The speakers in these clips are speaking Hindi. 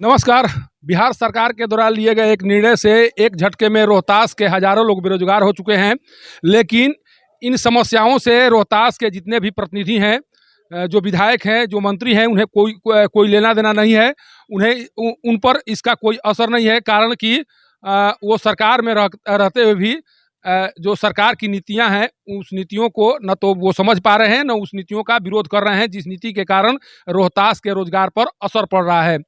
नमस्कार। बिहार सरकार के द्वारा लिए गए एक निर्णय से एक झटके में रोहतास के हजारों लोग बेरोजगार हो चुके हैं। लेकिन इन समस्याओं से रोहतास के जितने भी प्रतिनिधि हैं, जो विधायक हैं, जो मंत्री हैं, उन्हें कोई लेना देना नहीं है। उन्हें उन पर इसका कोई असर नहीं है। कारण कि वो सरकार में रहते हुए भी जो सरकार की नीतियां हैं, उस नीतियों को न तो वो समझ पा रहे हैं, न उस नीतियों का विरोध कर रहे हैं, जिस नीति के कारण रोहतास के रोजगार पर असर पड़ रहा है।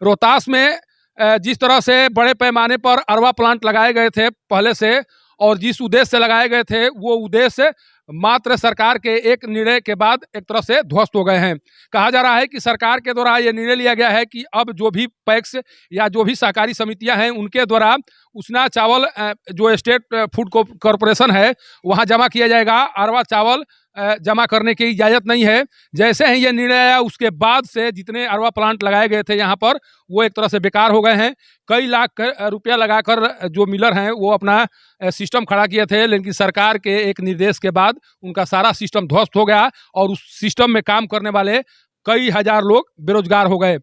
रोहतास में जिस तरह से बड़े पैमाने पर अरवा प्लांट लगाए गए थे पहले से, और जिस उद्देश्य से लगाए गए थे, वो उद्देश्य मात्र सरकार के एक निर्णय के बाद एक तरह से ध्वस्त हो गए हैं। कहा जा रहा है कि सरकार के द्वारा ये निर्णय लिया गया है कि अब जो भी पैक्स या जो भी सहकारी समितियां हैं, उनके द्वारा उसना चावल जो स्टेट फूड कॉरपोरेशन है, वहां जमा किया जाएगा। अरवा चावल जमा करने की इजाज़त नहीं है। जैसे ही ये निर्णय आया, उसके बाद से जितने अरवा प्लांट लगाए गए थे यहाँ पर, वो एक तरह से बेकार हो गए हैं। कई लाख रुपया लगाकर जो मिलर हैं, वो अपना सिस्टम खड़ा किए थे, लेकिन सरकार के एक निर्देश के बाद उनका सारा सिस्टम ध्वस्त हो गया और उस सिस्टम में काम करने वाले कई हजार लोग बेरोजगार हो गए।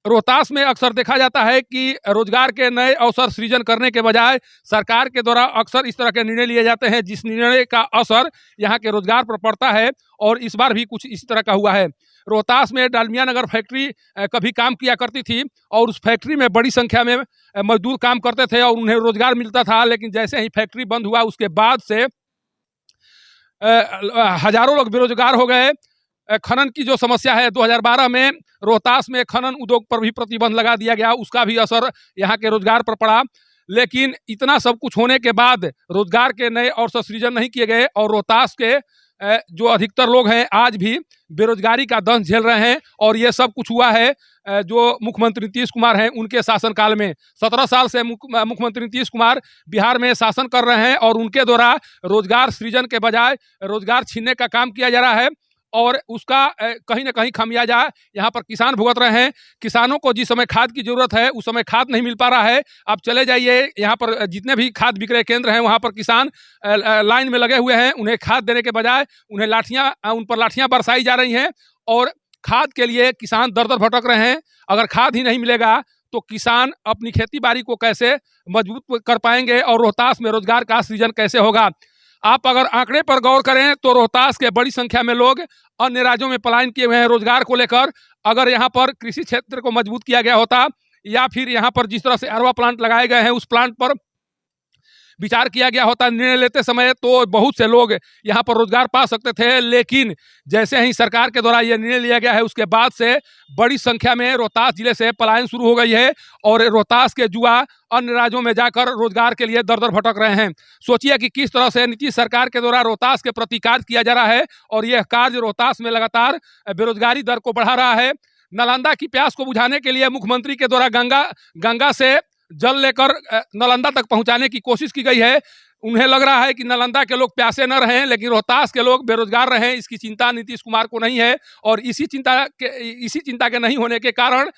रोहतास में अक्सर देखा जाता है कि रोजगार के नए अवसर सृजन करने के बजाय सरकार के द्वारा अक्सर इस तरह के निर्णय लिए जाते हैं, जिस निर्णय का असर यहाँ के रोजगार पर पड़ता है। और इस बार भी कुछ इस तरह का हुआ है। रोहतास में डालमिया नगर फैक्ट्री कभी काम किया करती थी, और उस फैक्ट्री में बड़ी संख्या में मजदूर काम करते थे और उन्हें रोजगार मिलता था। लेकिन जैसे ही फैक्ट्री बंद हुआ, उसके बाद से हजारों लोग बेरोजगार हो गए। खनन की जो समस्या है, 2012 में रोहतास में खनन उद्योग पर भी प्रतिबंध लगा दिया गया, उसका भी असर यहाँ के रोजगार पर पड़ा। लेकिन इतना सब कुछ होने के बाद रोजगार के नए अवसर सृजन नहीं किए गए, और रोहतास के जो अधिकतर लोग हैं, आज भी बेरोजगारी का दंश झेल रहे हैं। और ये सब कुछ हुआ है जो मुख्यमंत्री नीतीश कुमार हैं, उनके शासनकाल में। 17 साल से मुख्यमंत्री नीतीश कुमार बिहार में शासन कर रहे हैं, और उनके द्वारा रोजगार सृजन के बजाय रोजगार छीनने का काम किया जा रहा है। और उसका कहीं ना कहीं खमियाजा यहाँ पर किसान भुगत रहे हैं। किसानों को जिस समय खाद की जरूरत है, उस समय खाद नहीं मिल पा रहा है। आप चले जाइए, यहाँ पर जितने भी खाद विक्रय केंद्र हैं, वहाँ पर किसान लाइन में लगे हुए हैं। उन्हें खाद देने के बजाय उन पर लाठियाँ बरसाई जा रही हैं, और खाद के लिए किसान दर दर भटक रहे हैं। अगर खाद ही नहीं मिलेगा तो किसान अपनी खेती बाड़ी को कैसे मजबूत कर पाएंगे, और रोहतास में रोजगार का सृजन कैसे होगा। आप अगर आंकड़े पर गौर करें तो रोहतास के बड़ी संख्या में लोग अन्य राज्यों में पलायन किए हुए हैं रोजगार को लेकर। अगर यहाँ पर कृषि क्षेत्र को मजबूत किया गया होता, या फिर यहाँ पर जिस तरह से अरवा प्लांट लगाए गए हैं, उस प्लांट पर विचार किया गया होता निर्णय लेते समय, तो बहुत से लोग यहाँ पर रोजगार पा सकते थे। लेकिन जैसे ही सरकार के द्वारा यह निर्णय लिया गया है, उसके बाद से बड़ी संख्या में रोहतास जिले से पलायन शुरू हो गई है, और रोहतास के युवा अन्य राज्यों में जाकर रोजगार के लिए दर दर भटक रहे हैं। सोचिए कि किस तरह से नीतीश सरकार के द्वारा रोहतास के प्रति कार्य किया जा रहा है, और यह कार्य रोहतास में लगातार बेरोजगारी दर को बढ़ा रहा है। नालंदा की प्यास को बुझाने के लिए मुख्यमंत्री के द्वारा गंगा से जल लेकर नालंदा तक पहुंचाने की कोशिश की गई है। उन्हें लग रहा है कि नालंदा के लोग प्यासे न रहें, लेकिन रोहतास के लोग बेरोजगार रहें, इसकी चिंता नीतीश कुमार को नहीं है। और इसी चिंता के नहीं होने के कारण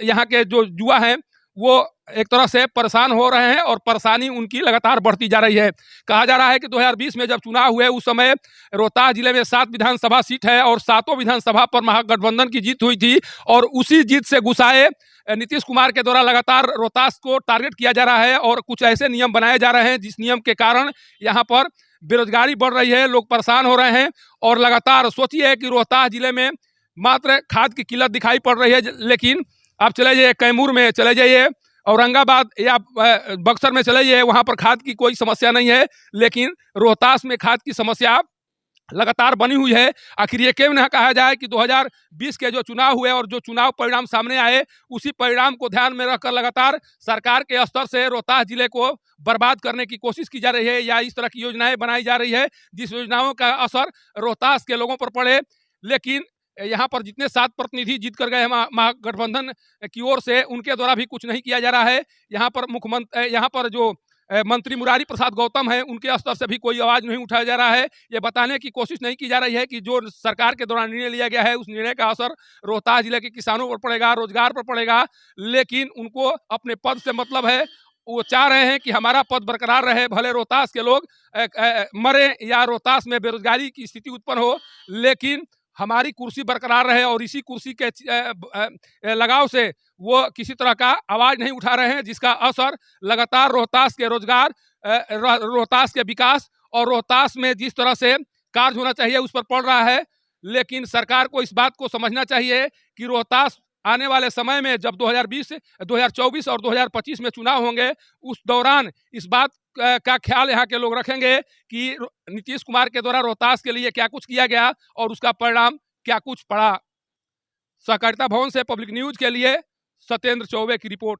यहाँ के जो युवा हैं, वो एक तरह से परेशान हो रहे हैं, और परेशानी उनकी लगातार बढ़ती जा रही है। कहा जा रहा है कि 2020 में जब चुनाव हुए, उस समय रोहतास जिले में 7 विधानसभा सीट है, और 7 विधानसभा पर महागठबंधन की जीत हुई थी। और उसी जीत से गुस्साए नीतीश कुमार के द्वारा लगातार रोहतास को टारगेट किया जा रहा है, और कुछ ऐसे नियम बनाए जा रहे हैं जिस नियम के कारण यहाँ पर बेरोजगारी बढ़ रही है, लोग परेशान हो रहे हैं। और लगातार सोचिए कि रोहतास जिले में मात्र खाद की किल्लत दिखाई पड़ रही है, लेकिन आप चले जाइए कैमूर में, चले जाइए औरंगाबाद या बक्सर में, चले जाइए, वहाँ पर खाद की कोई समस्या नहीं है। लेकिन रोहतास में खाद की समस्या लगातार बनी हुई है। आखिर ये क्यों ना कहा जाए कि 2020 के जो चुनाव हुए और जो चुनाव परिणाम सामने आए, उसी परिणाम को ध्यान में रखकर लगातार सरकार के स्तर से रोहतास जिले को बर्बाद करने की कोशिश की जा रही है, या इस तरह की योजनाएं बनाई जा रही है जिस योजनाओं का असर रोहतास के लोगों पर पड़े। लेकिन यहाँ पर जितने 7 प्रतिनिधि जीत कर गए हैं महागठबंधन की ओर से, उनके द्वारा भी कुछ नहीं किया जा रहा है। यहाँ पर जो मंत्री मुरारी प्रसाद गौतम है, उनके स्तर से भी कोई आवाज नहीं उठाया जा रहा है। ये बताने की कोशिश नहीं की जा रही है कि जो सरकार के द्वारा निर्णय लिया गया है, उस निर्णय का असर रोहतास जिले के किसानों पर पड़ेगा, रोजगार पर पड़ेगा। लेकिन उनको अपने पद से मतलब है। वो चाह रहे हैं कि हमारा पद बरकरार रहे, भले रोहतास के लोग मरे या रोहतास में बेरोजगारी की स्थिति उत्पन्न हो, लेकिन हमारी कुर्सी बरकरार रहे और इसी कुर्सी के लगाव से वो किसी तरह का आवाज नहीं उठा रहे हैं, जिसका असर लगातार रोहतास के रोजगार, रोहतास के विकास और रोहतास में जिस तरह से कार्य होना चाहिए उस पर पड़ रहा है। लेकिन सरकार को इस बात को समझना चाहिए कि रोहतास आने वाले समय में जब 2020, 2024 और 2025 में चुनाव होंगे, उस दौरान इस बात का ख्याल यहाँ के लोग रखेंगे कि नीतीश कुमार के द्वारा रोहतास के लिए क्या कुछ किया गया और उसका परिणाम क्या कुछ पड़ा। सहकारिता भवन से पब्लिक न्यूज के लिए सत्येंद्र चौबे की रिपोर्ट।